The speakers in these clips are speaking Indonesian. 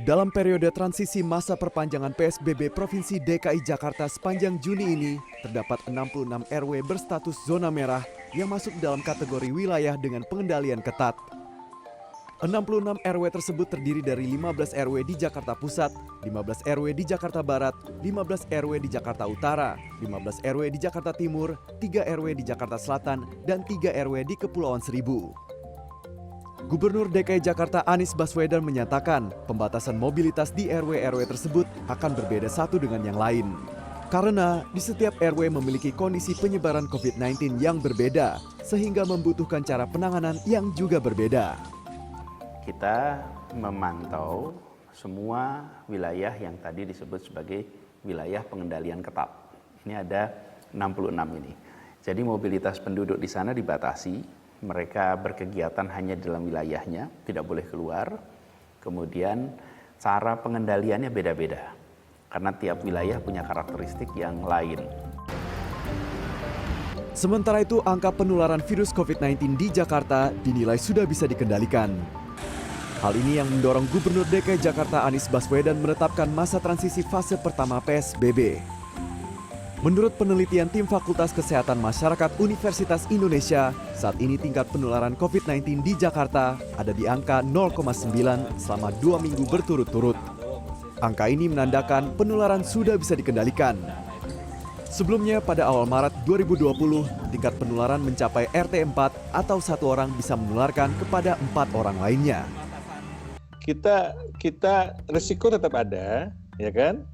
Dalam periode transisi masa perpanjangan PSBB Provinsi DKI Jakarta sepanjang Juni ini, terdapat 66 RW berstatus zona merah yang masuk dalam kategori wilayah dengan pengendalian ketat. 66 RW tersebut terdiri dari 15 RW di Jakarta Pusat, 15 RW di Jakarta Barat, 15 RW di Jakarta Utara, 15 RW di Jakarta Timur, 3 RW di Jakarta Selatan, dan 3 RW di Kepulauan Seribu. Gubernur DKI Jakarta Anies Baswedan menyatakan pembatasan mobilitas di RW-RW tersebut akan berbeda satu dengan yang lain. Karena di setiap RW memiliki kondisi penyebaran COVID-19 yang berbeda, sehingga membutuhkan cara penanganan yang juga berbeda. Kita memantau semua wilayah yang tadi disebut sebagai wilayah pengendalian ketat. Ini ada 66 ini. Jadi mobilitas penduduk di sana dibatasi, mereka berkegiatan hanya dalam wilayahnya, tidak boleh keluar. Kemudian cara pengendaliannya beda-beda, karena tiap wilayah punya karakteristik yang lain. Sementara itu, angka penularan virus COVID-19 di Jakarta dinilai sudah bisa dikendalikan. Hal ini yang mendorong Gubernur DKI Jakarta Anies Baswedan menetapkan masa transisi fase pertama PSBB. Menurut penelitian tim Fakultas Kesehatan Masyarakat Universitas Indonesia, saat ini tingkat penularan COVID-19 di Jakarta ada di angka 0,9 selama 2 minggu berturut-turut. Angka ini menandakan penularan sudah bisa dikendalikan. Sebelumnya pada awal Maret 2020, tingkat penularan mencapai RT 4 atau satu orang bisa menularkan kepada 4 orang lainnya. Kita risiko tetap ada, ya kan?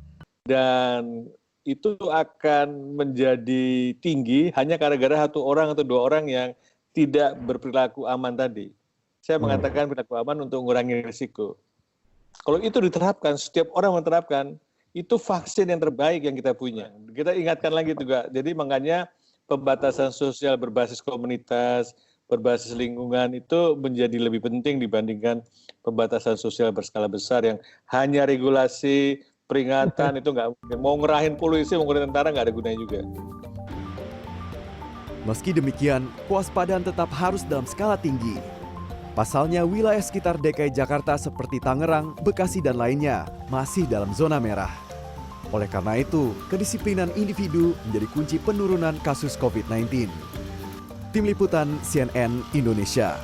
Dan itu akan menjadi tinggi hanya gara-gara satu orang atau dua orang yang tidak berperilaku aman tadi. Saya mengatakan perilaku aman untuk mengurangi risiko. Kalau itu diterapkan, setiap orang menerapkan, itu vaksin yang terbaik yang kita punya. Kita ingatkan lagi juga, jadi makanya pembatasan sosial berbasis komunitas, berbasis lingkungan itu menjadi lebih penting dibandingkan pembatasan sosial berskala besar yang hanya regulasi, peringatan itu nggak mungkin. Mau ngerahin polisi, mau ngerahin tentara nggak ada gunanya juga. Meski demikian, kewaspadaan tetap harus dalam skala tinggi. Pasalnya wilayah sekitar DKI Jakarta seperti Tangerang, Bekasi, dan lainnya masih dalam zona merah. Oleh karena itu, kedisiplinan individu menjadi kunci penurunan kasus COVID-19. Tim Liputan CNN Indonesia.